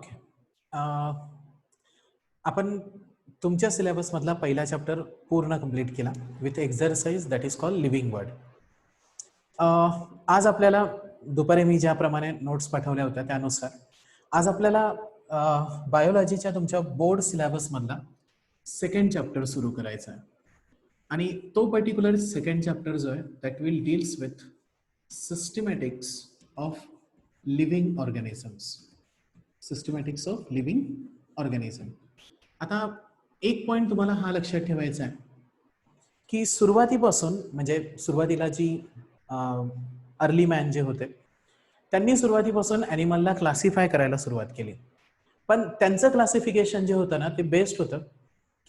Okay. आपण तुमच्या सिलेबसमधला पहिला चॅप्टर पूर्ण कंप्लीट केला with exercise that is called living word. आज आपल्याला दुपारी मी ज्याप्रमाणे नोट्स पाठवल्या होत्या त्यानुसार आज आपल्याला बायोलॉजीच्या तुमच्या बोर्ड सिलेबसमधला सेकंड चॅप्टर सुरू करायचा आहे आणि तो पर्टिक्युलर सेकंड चॅप्टर जो आहे that will deals with सिस्टमॅटिक्स of living organisms. सिस्टमॅटिक्स of living organism. आता एक पॉइंट तुम्हाला हा लक्षात ठेवायचा आहे की सुरुवातीपासून म्हणजे सुरुवातीला जी अर्ली मॅन जे होते त्यांनी सुरुवातीपासून ॲनिमलला क्लासिफाय करायला सुरुवात केली, पण त्यांचं क्लासिफिकेशन जे होतं ना ते बेस्ड होतं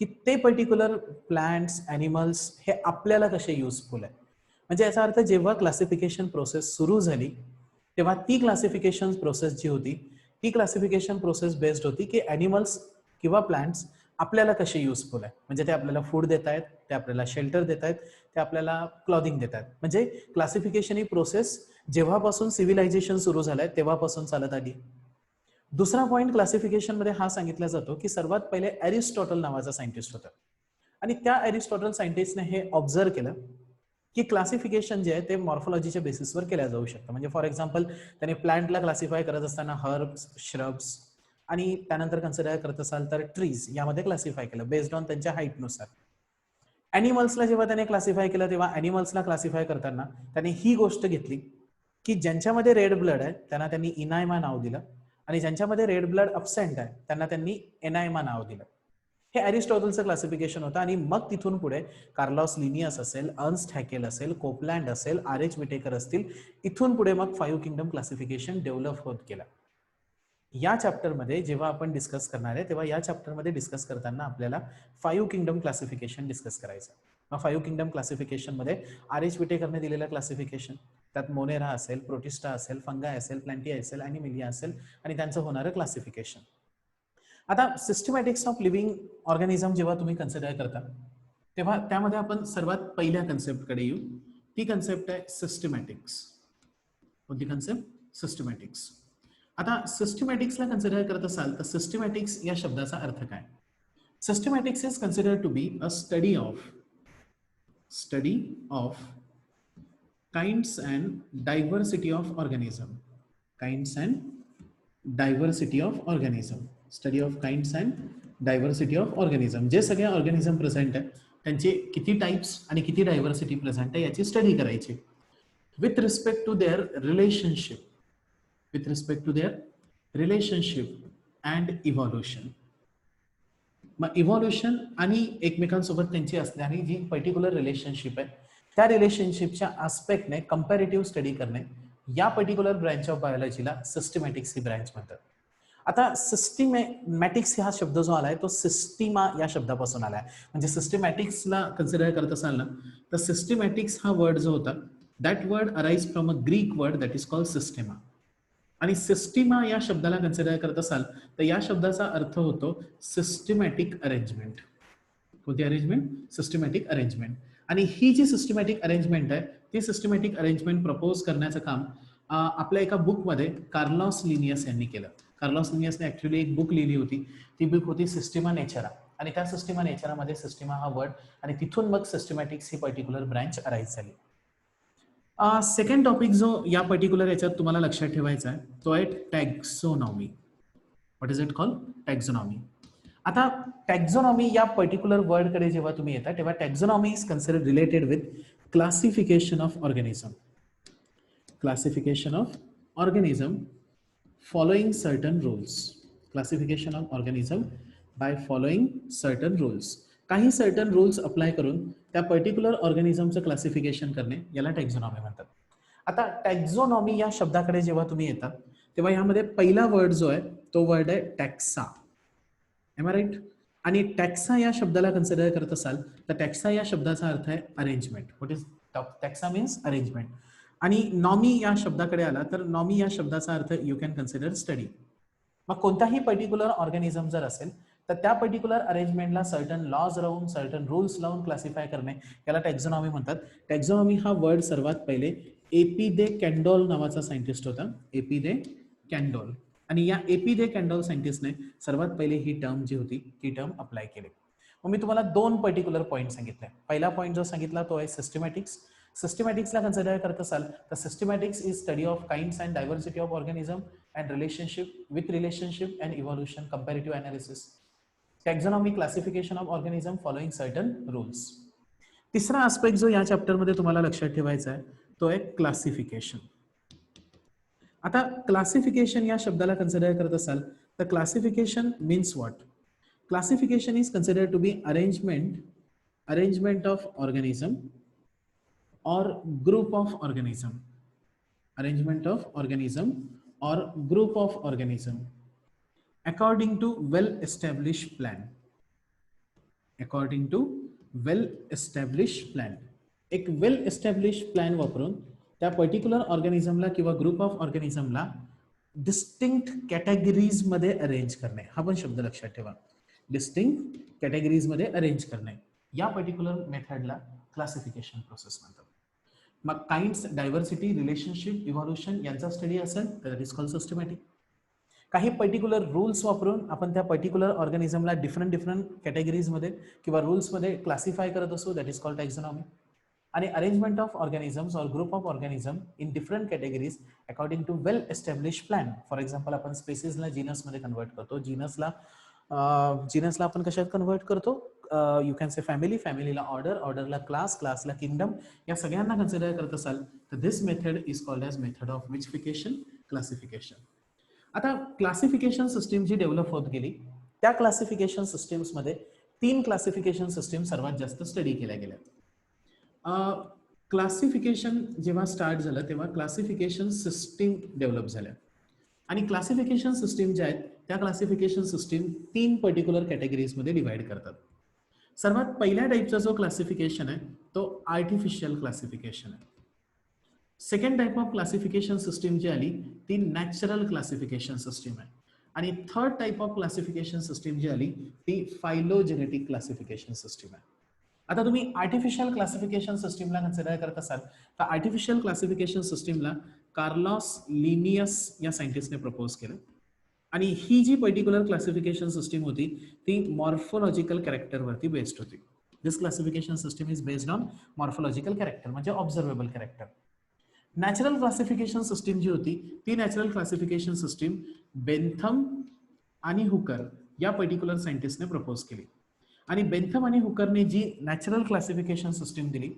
की ते पर्टिक्युलर प्लांट्स ॲनिमल्स हे आपल्याला कसे युजफुल आहे. म्हणजे याचा अर्थ जेव्हा क्लासिफिकेशन प्रोसेस सुरू झाली तेव्हा ती क्लासिफिकेशन प्रोसेस जी होती ती क्लासिफिकेशन प्रोसेस बेस्ड होती की ॲनिमल्स किंवा प्लांट्स आपल्याला कसे युजफुल आहे. म्हणजे ते आपल्याला फूड देत आहेत, ते आपल्याला शेल्टर देत आहेत, ते आपल्याला क्लॉथिंग देत आहेत. म्हणजे क्लासिफिकेशन ही प्रोसेस जेव्हापासून सिव्हिलायझेशन सुरू झालंय तेव्हापासून चालत आली. दुसरा पॉईंट क्लासिफिकेशन मध्ये हा सांगितला जातो की सर्वात पहिले एरिस्टॉटल नावाचा सायंटिस्ट होता आणि त्या एरिस्टॉटल सायंटिस्टने हे ऑब्झर्व केलं की क्लासिफिकेशन जे आहे ते मॉर्फोलॉजीच्या बेसिसवर केल्या जाऊ शकतं. म्हणजे फॉर एक्झाम्पल त्याने प्लांटला क्लासिफाय करत असताना हर्ब्स, श्रब्स आणि त्यानंतर कन्सिडर करत असाल तर ट्रीज यामध्ये क्लासिफाय केलं बेस्ड ऑन त्यांच्या हाईटनुसार. ॲनिमल्सला जेव्हा त्याने क्लासिफाय केलं तेव्हा ॲनिमल्सला क्लासिफाय करताना त्याने ही गोष्ट घेतली की ज्यांच्यामध्ये रेड ब्लड आहे त्यांना त्यांनी इनायमा नाव दिलं आणि ज्यांच्यामध्ये रेड ब्लड अब्सेंट आहे त्यांना त्यांनी एनायमा नाव दिलं. हे एरिस्टॉटलचं क्लासिफिकेशन होतं आणि मग तिथून पुढे कार्लॉस लिनियस असेल, अर्न्स्ट हॅकेल असेल, कोपलँड असेल, आर.एच. विटेकर असतील, इथून पुढे मग 5 किंगडम क्लासिफिकेशन डेव्हलप होत गेलं. या चॅप्टरमध्ये जेव्हा आपण डिस्कस करणार आहे तेव्हा या चॅप्टरमध्ये डिस्कस करताना आपल्याला 5 किंगडम क्लासिफिकेशन डिस्कस करायचं. मग 5 किंगडम क्लासिफिकेशन मध्ये आर.एच. विटेकरने दिलेलं क्लासिफिकेशन त्यात मोनेरा असेल, प्रोटिस्टा असेल, फंगाय असेल, प्लॅन्टिया असेल, ॲनिमिलिया असेल आणि त्यांचं होणारं क्लासिफिकेशन. आता सिस्टमॅटिक्स ऑफ लिव्हिंग ऑर्गॅनिझम जेव्हा तुम्ही कन्सिडर करता तेव्हा त्यामध्ये आपण सर्वात पहिल्या कन्सेप्टकडे येऊ. ती कन्सेप्ट आहे सिस्टमॅटिक्स. कोणती कन्सेप्ट? सिस्टमॅटिक्स. आता सिस्टमॅटिक्सला कन्सिडर करत असाल तर सिस्टमॅटिक्स या शब्दाचा अर्थ काय? Systematics is considered to be a study of kinds and diversity of organism. Kinds and diversity of organism. Study of kinds and diversity of organism. जे सगळे ऑर्गॅनिझम प्रेझेंट आहे त्यांचे किती टाइप्स आणि किती डायव्हर्सिटी प्रेझेंट आहे याची स्टडी करायची with respect to their relationship. with respect to their relationship and evolution. मग इव्हॉल्युशन आणि एकमेकांसोबत त्यांची असणारी जी पर्टिक्युलर रिलेशनशिप आहे त्या रिलेशनशिपच्या आस्पेक्टने कंपॅरेटिव्ह स्टडी करणे या पर्टिक्युलर ब्रँच ऑफ बायोलॉजीला सिस्टमॅटिक्स ही ब्रँच म्हणतात. आता सिस्टमॅटिक्स हा शब्द जो आलाय तो सिस्टिमा या शब्दापासून आलाय. म्हणजे सिस्टमॅटिक्सला कन्सिडर करत असाल ना तर सिस्टमॅटिक्स हा वर्ड जो होता that word arise from a Greek word that is called systema. आणि सिस्टिमा या शब्दाला कन्सिडर करत असाल तर या शब्दाचा अर्थ होतो सिस्टमॅटिक अरेंजमेंट. कोणती अरेंजमेंट? Systematic arrangement. आणि ही जी सिस्टमॅटिक अरेंजमेंट आहे ती सिस्टमॅटिक अरेंजमेंट प्रपोज करण्याचं काम आपल्या एका बुकमध्ये कार्लॉस लिनियस यांनी केलं. कार्लॉस लिनियसने ऍक्च्युअली एक बुक लिहिली होती. ती बुक होती सिस्टिमा नेचरा आणि त्या सिस्टिमा नेचरामध्ये सिस्टिमा हा वर्ड आणि तिथून मग सिस्टमॅटिक्स ही पर्टिक्युलर ब्रँच अराइज झाली. सेकंड टॉपिक जो या पर्टिक्युलर याच्यात तुम्हाला लक्षात ठेवायचा आहे तो आहे taxonomy. What is it called? Taxonomy. आता टॅक्झोनॉमी या पर्टिक्युलर वर्डकडे जेव्हा तुम्ही येता तेव्हा taxonomy is considered related with classification of organism. Classification of organism following certain rules. Classification of organism by following certain rules. काही सर्टन रूल्स अप्लाय करून त्या पर्टिक्युलर ऑर्गॅनिझमचं क्लासिफिकेशन करणे याला टॅक्झोनॉमी म्हणतात. आता टॅक्झोनॉमी या शब्दाकडे जेव्हा तुम्ही येता तेव्हा यामध्ये पहिला वर्ड जो आहे तो वर्ड आहे टॅक्सा. M I right? आणि टॅक्सा या शब्दाला कन्सिडर करत असाल तर टॅक्सा या शब्दाचा अर्थ आहे arrangement. What is taxa? Means arrangement. आणि नॉमी या शब्दाकडे आला तर नॉमी या शब्दाचा earth you can consider study. मग कोणताही पर्टिक्युलर ऑर्गॅनिझम जर असेल तर त्या पर्टिक्युलर अरेंजमेंटला सर्टन लॉज लावून सर्टन रूल्स लावून क्लासिफाय करणे याला टॅक्झोनॉमी म्हणतात. टॅक्झोनॉमी हा वर्ड सर्वात पहिले एपी दे कॅन्डोल नावाचा सायंटिस्ट होता. एपी दे कॅन्डोल. आणि या एपी दे कॅन्डॉल सायंटिस्टने सर्वात पहिले ही टर्म जी होती ती टर्म अप्लाय केली. मग मी तुम्हाला दोन पर्टिक्युलर पॉईंट सांगितले. पहिला पॉईंट जो सांगितला तो आहे सिस्टमॅटिक्स. सिस्टमॅटिक्सला कन्सिडर करत असाल तर systematics is study of kinds and diversity of organism and relationship and evolution comparative analysis. Taxonomy classification of organism following certain rules. तिसरा आस्पेक्ट जो या चॅप्टरमध्ये तुम्हाला लक्षात ठेवायचा आहे तो आहे क्लासिफिकेशन. आता क्लासिफिकेशन या शब्दाला कन्सिडर करत असाल तर classification means what? Classification is considered to be arrangement of organism or group of organism, arrangement of organism or group of organism according to well established plan. According to well established plan. एक वेल established plan वापरून त्या particular ऑर्गॅनिझमला किंवा group of ऑर्गॅनिझमला distinct categories मध्ये arrange करणे, हा पण शब्द लक्षात ठेवा. डिस्टिंक्ट कॅटेगरीज मध्ये अरेंज करणे या पर्टिक्युलर मेथडला क्लासिफिकेशन प्रोसेस म्हणतात. मग काइंड्स, डायव्हर्सिटी, रिलेशनशिप, इव्हॉल्युशन यांचा स्टडी असेल तर दॅट इज कॉल्ड सिस्टमॅटिक. काही पर्टिक्युलर रूल्स वापरून आपण त्या पर्टिक्युलर ऑर्गॅनिझमला डिफरंट कॅटेगरीजमध्ये किंवा रूल्समध्ये क्लासिफाय करत असतो, दॅट इज कॉल्ड टॅक्झॉनॉमी. आणि arrangement of organisms or group of organism in different categories according to well established plan. For example आपण स्पेसिसला जीनसमध्ये कन्वर्ट करतो, जीनसला आपण कशात कन्वर्ट करतो? यू कॅन से फॅमिली, फॅमिलीला ऑर्डर, ऑर्डरला क्लास, क्लासला किंगडम, या सगळ्यांना कन्सिडर करत असाल तर this method is called as method of विचफिकेशन, क्लासिफिकेशन. आता क्लासिफिकेशन सिस्टीम जी डेव्हलप होत गेली त्या क्लासिफिकेशन सिस्टीम्समध्ये 3 क्लासिफिकेशन सिस्टीम सर्वात जास्त स्टडी केल्या गेल्या. क्लासिफिकेशन जेव्हा स्टार्ट झालं तेव्हा क्लासिफिकेशन सिस्टीम डेव्हलप झाल्या आणि क्लासिफिकेशन सिस्टीम ज्या आहेत त्या क्लासिफिकेशन सिस्टीम 3 पर्टिक्युलर कॅटेगरीजमध्ये डिवाइड करतात. सर्वात पहिल्या टाईपचा जो क्लासिफिकेशन आहे तो आर्टिफिशियल क्लासिफिकेशन आहे. Second type of classification system जी आली ती नॅचरल क्लासिफिकेशन सिस्टीम आहे. आणि third type of classification system जी आली ती फायलोजेनेटिक क्लासिफिकेशन सिस्टीम आहे. आता तुम्ही आर्टिफिशियल क्लासिफिकेशन सिस्टीमला कन्सिडर करत असाल तर आर्टिफिशियल क्लासिफिकेशन सिस्टीमला कार्लोस लिनियस या सायंटिस्टने प्रपोज केलं. आणि ही जी पर्टिक्युलर क्लासिफिकेशन सिस्टीम होती ती मॉर्फोलॉजिकल कॅरेक्टरवरती बेस्ड होती. This classification system is based on morphological character म्हणजे observable character. Natural classification system जी होती ती नॅचरल क्लासिफिकेशन सिस्टीम बेंथम आणि हुकर या पर्टिक्युलर सायंटिस्टने प्रपोज केली. आणि बेंथम आणि हुकरने जी नॅचरल क्लासिफिकेशन सिस्टीम दिली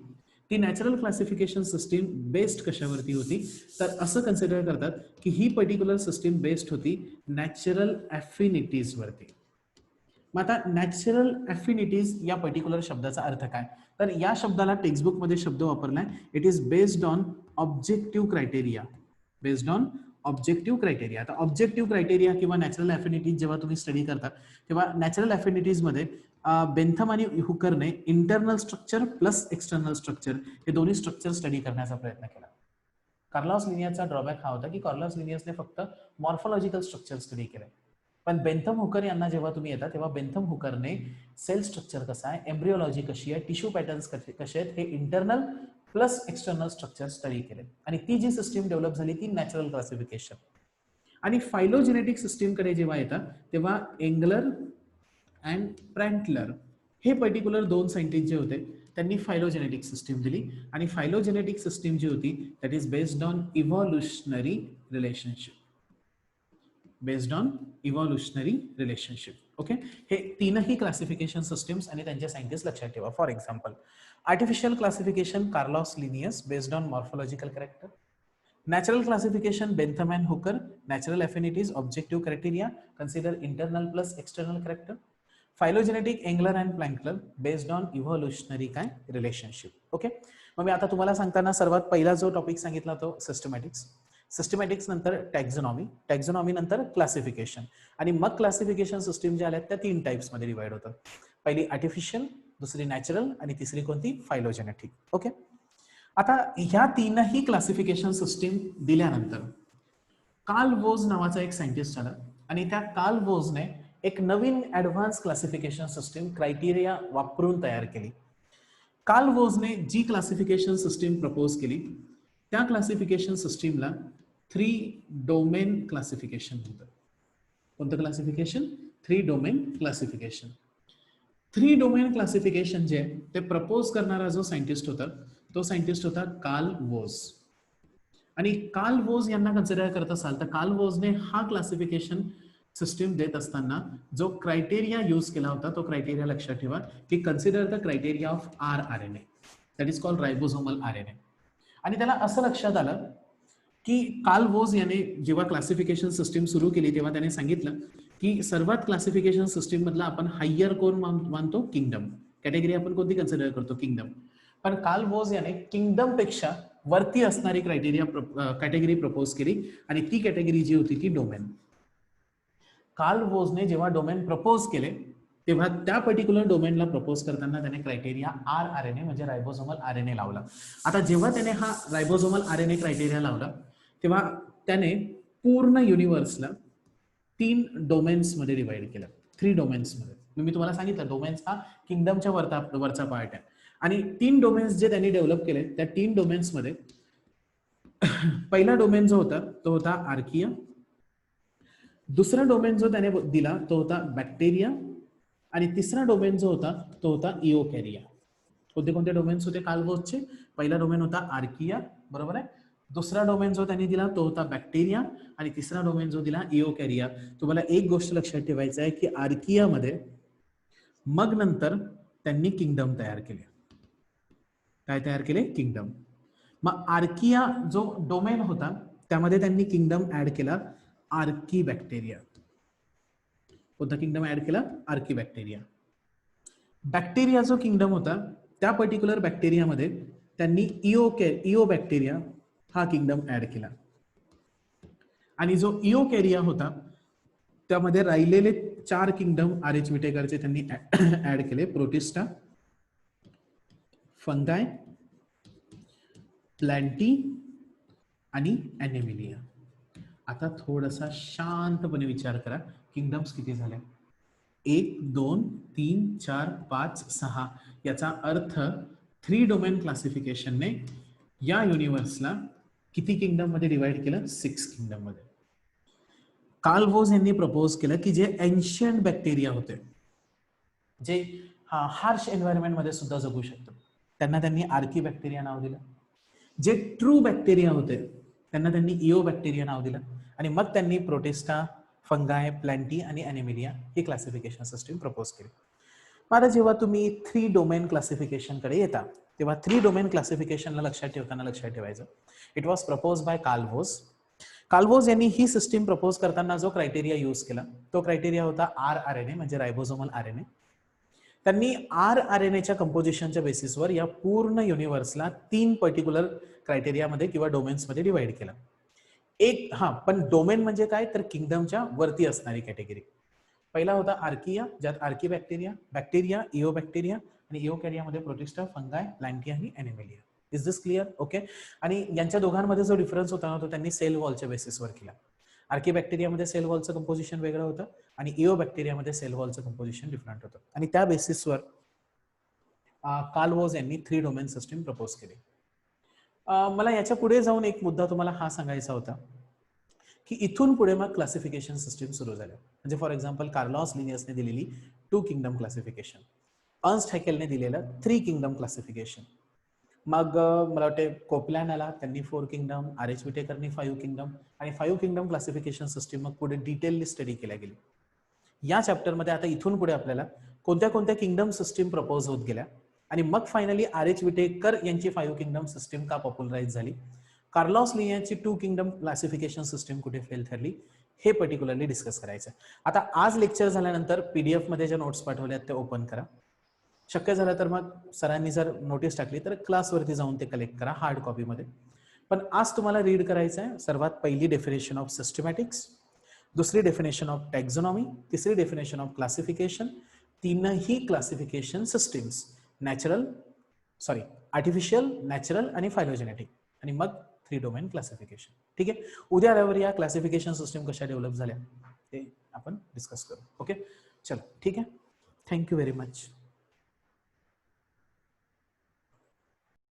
ती नॅचरल क्लासिफिकेशन सिस्टीम बेस्ड कशावरती होती तर असं कन्सिडर करतात की ही पर्टिक्युलर सिस्टीम बेस्ड होती नॅचरल ॲफिनिटीज वरती. मग आता नॅचरल ॲफिनिटीज या पर्टिक्युलर शब्दाचा अर्थ काय तर या शब्दाला टेक्स्टबुक मध्ये शब्द वापरलाय it is based on objective criteria. Based on objective criteria. आता ऑब्जेक्टिव्ह क्रायटेरिया किंवा नॅचरल ॲफिनिटीज जेव्हा तुम्ही स्टडी करता तेव्हा नॅचरल ॲफिनिटीज मध्ये बेंथम आणि हुकरने internal structure plus external structure हे दोन्ही स्ट्रक्चर स्टडी करण्याचा प्रयत्न केला. कार्लोस लिनियसचा ड्रॉबॅक हा होता की कार्लोस लिनियसने फक्त मॉर्फोलॉजिकल स्ट्रक्चर स्टडी केले. पण बेंथम हुकर यांना जेव्हा तुम्ही येता तेव्हा बेंथम हुकरने सेल स्ट्रक्चर कसं आहे, एम्ब्रिओलॉजी कशी आहे, टिश्यू पॅटर्न्स कसे आहेत हे internal plus external structure study केले. आणि ती जी सिस्टीम डेव्हलप झाली ती नॅचरल क्लासिफिकेशन. आणि फायलोजेनेटिक सिस्टीमकडे जेव्हा येतात तेव्हा एंगलर अँड प्रँटलर हे पर्टिक्युलर 2 सायंटिस्ट जे होते त्यांनी फायलोजेनेटिक सिस्टीम दिली. आणि फायलोजेनेटिक सिस्टीम जी होती that is based on evolutionary relationship. Based on evolutionary relationship. Okay, हे 3ही क्लासिफिकेशन सिस्टीम्स आणि त्यांचे सायंटिस्ट लक्षात ठेवा. For example artificial classification Carlos Linnaeus based on morphological character. Natural classification Bentham and Hooker, natural affinities, objective criteria, consider internal plus external character. Phylogenetic Engler and Plankler based on evolutionary काय relationship. Okay, मग मी आता तुम्हाला सांगताना सर्वात पहिला जो topic सांगितला तो सिस्टमॅटिक्स. सिस्टमॅटिक्स नंतर टॅक्झॉनॉमी, टॅक्झॉनॉमी नंतर क्लासिफिकेशन. आणि मग क्लासिफिकेशन सिस्टीम ज्या आल्यात त्या 3 टाइप्स मध्ये डिवाइड होतात. पहिली आर्टिफिशियल, दुसरी नॅचरल आणि तिसरी कोणती फायलोजेनेटिक. ओके, आता ह्या 3ही क्लासिफिकेशन सिस्टीम दिल्यानंतर कार्ल वोज नावाचा एक सायंटिस्ट आला आणि त्या कार्ल वोजने एक नवीन ऍडव्हान्स क्लासिफिकेशन सिस्टीम क्रायटेरिया वापरून तयार केली. कार्ल वोजने जी क्लासिफिकेशन सिस्टीम प्रपोज केली त्या क्लासिफिकेशन सिस्टीमला 3 डोमेन क्लासिफिकेशन म्हणतात. कोणतं classification? 3 domain classification. 3 domain classification जे ते प्रपोज करणारा जो सायंटिस्ट होता तो सायंटिस्ट होता कार्ल वोज. आणि कार्ल वोज यांना कन्सिडर करत असाल तर कार्ल वोजने हा क्लासिफिकेशन सिस्टीम देत असताना जो क्रायटेरिया यूज केला होता तो क्रायटेरिया लक्षात ठेवा की consider the criteria of RNA, that is called ribosomal RNA. आणि त्याला असं लक्षात आलं की कार्ल वोज याने जेव्हा क्लासिफिकेशन सिस्टीम सुरू केली तेव्हा त्याने सांगितलं की सर्वात क्लासिफिकेशन सिस्टीम मधला आपण हायर कोण मानतो? किंगडम. कॅटेगरी आपण कोणती कन्सिडर करतो? किंगडम. पण कार्ल वोज याने किंगडम पेक्षा वरती असणारी कॅटेगरी प्रपोज केली आणि ती कॅटेगरी जी होती ती डोमेन. कार्ल वोजने जेव्हा डोमेन प्रपोज केले तेव्हा त्या पर्टिक्युलर डोमेनला प्रपोज करताना त्याने क्रायटेरिया RNA म्हणजे रायबोझोमल RNA लावला. आता जेव्हा त्याने हा रायबोझोमल RNA क्रायटेरिया लावला तेव्हा त्याने पूर्ण युनिव्हर्सला 3 डोमेन्स मध्ये डिवाइड केलं. 3 डोमेन्स मध्ये. मी तुम्हाला सांगितलं डोमेन्स हा किंगडमच्या वरचा पार्ट आहे. आणि 3 डोमेन्स जे त्यांनी डेव्हलप केले त्या 3 डोमेन्स मध्ये पहिला डोमेन जो होता तो होता आर्किया. दुसरा डोमेन जो त्याने दिला तो होता बॅक्टेरिया. आणि तिसरा डोमेन जो होता तो होता इओकॅरिया. कोणते कोणते डोमेन्स होते कार्ल वोजचे? पहिला डोमेन होता आर्किया, बरोबर आहे. दुसरा डोमेन जो त्यांनी दिला तो होता बॅक्टेरिया आणि तिसरा डोमेन जो दिला इओकॅरिया. तुम्हाला एक गोष्ट लक्षात ठेवायचं आहे की आर्कियामध्ये मग नंतर त्यांनी किंगडम तयार केले. काय तयार केले? किंगडम. मग आर्किया जो डोमेन होता त्यामध्ये त्यांनी किंगडम ऍड केला आर्की बॅक्टेरिया. कोणता किंगडम ऍड केला? आर्की बॅक्टेरिया. बॅक्टेरिया जो किंगडम होता त्या पर्टिक्युलर बॅक्टेरियामध्ये त्यांनी इओ बॅक्टेरिया हा किंगडम ऍड केला. आणि जो इओकॅरिया होता त्यामध्ये राहिलेले 4 किंगडम RH विटेकरचे त्यांनी ऍड केले. प्रोटिस्टा, फंगाय, प्लॅन्टी आणि ॲनिमिलिया. आता थोडासा शांतपणे विचार करा, किंगडम्स किती झाले? 1 2 3 4 5 6. याचा अर्थ 3 डोमेन क्लासिफिकेशनने या युनिव्हर्सला किती किंगडम मध्ये डिवाइड केलं? 6 किंगडम मध्ये. कार्ल वोज यांनी प्रपोज केलं की जे एन्शियंट बॅक्टेरिया होते जे हार्श एन्व्हायरमेंट मध्ये सुद्धा जगू शकतात त्यांना त्यांनी आर्की बॅक्टेरिया नाव दिलं. जे ट्रू बॅक्टेरिया होते त्यांना त्यांनी इओ बॅक्टेरिया नाव दिलं. आणि मग त्यांनी प्रोटिस्टा, फंगाय, प्लॅन्टी आणि ॲनिमिलिया ही क्लासिफिकेशन सिस्टीम प्रपोज केली. आता जेव्हा तुम्ही 3 डोमेन क्लासिफिकेशन कडे येता तेव्हा 3 डोमेन क्लासिफिकेशनला लक्षात ठेवताना लक्षात ठेवायचं it was propose by Carl Woese. Carl Woese यांनी ही सिस्टीम प्रपोज करताना जो क्रायटेरिया यूज केला तो क्रायटेरिया होता RNA म्हणजे रायबोझोमल RNA. त्यांनी RNAच्या कंपोजिशनच्या बेसिसवर या पूर्ण युनिव्हर्सला 3 पर्टिक्युलर क्रायटेरियामध्ये किंवा डोमेन्समध्ये डिवाइड केलं. एक पण डोमेन म्हणजे काय तर किंगडमच्या वरती असणारी कॅटेगरी. पहिला होता आर्किया ज्यात आर्की बॅक्टेरिया, बॅक्टेरिया, इओ बॅक्टेरिया आणि इओकॅरियामध्ये प्रोटिस्टा, फंगाय, प्लॅन्टी आणि animalia. Is this clear? Okay. आणि यांच्या दोघांमध्ये जो डिफरन्स होता तो त्यांनी सेल वॉलच्या बेसिसवर केला. आर्की बॅक्टेरियामध्ये सेल वॉलचं कंपोजिशन वेगळं होतं आणि इओ बॅक्टेरियामध्ये सेल वॉलचं कंपोजिशन डिफरंट होतं. आणि त्या बेसिसवर कार्ल वोज यांनी 3 डोमेन सिस्टीम प्रपोज केली. मला याच्या पुढे जाऊन एक मुद्दा तुम्हाला हा सांगायचा होता की इथून पुढे मग क्लासिफिकेशन सिस्टीम सुरू झालं. म्हणजे फॉर एक्झाम्पल कार्लॉस लिनियसने दिलेली 2 किंगडम क्लासिफिकेशन, अर्न्स्ट हॅकेलने दिलेलं 3 किंगडम क्लासिफिकेशन. मग मला वाटते कोपलॅन आला त्यांनी 4 किंगडम, RH विटेकरनी 5 किंगडम आणि 5 किंगडम क्लासिफिकेशन सिस्टीम मग पुढे डिटेलली स्टडी केल्या गेली. या चॅप्टरमध्ये आता इथून पुढे आपल्याला कोणत्या कोणत्या किंगडम सिस्टीम प्रपोज होत गेल्या आणि मग फायनली RH विटेकर यांची 5 किंगडम सिस्टीम का पॉप्युलराइज झाली, कार्लॉस लिनियसची 2 किंगडम क्लासिफिकेशन सिस्टीम कुठे फेल ठरली हे पर्टिक्युलरली डिस्कस करायचं. आता आज लेक्चर झाल्यानंतर PDF मध्ये ज्या नोट्स पाठवल्यात ते ओपन करा. शक्य झालं तर मग सरांनी जर नोटीस टाकली तर क्लासवरती जाऊन ते कलेक्ट करा हार्ड कॉपीमध्ये. पण आज तुम्हाला रीड करायचं आहे सर्वात पहिली डेफिनेशन ऑफ सिस्टमॅटिक्स, दुसरी डेफिनेशन ऑफ टॅक्झॉनॉमी, तिसरी डेफिनेशन ऑफ क्लासिफिकेशन. तीनही क्लासिफिकेशन सिस्टीम्स आर्टिफिशियल, नॅचरल आणि फायलोजेनेटिक आणि मग 3 डोमेन क्लासिफिकेशन. ठीक आहे. उद्या आल्यावर या क्लासिफिकेशन सिस्टीम कशा डेव्हलप झाल्या ते आपण डिस्कस करू. ओके चलो ठीक आहे. Thank you very much.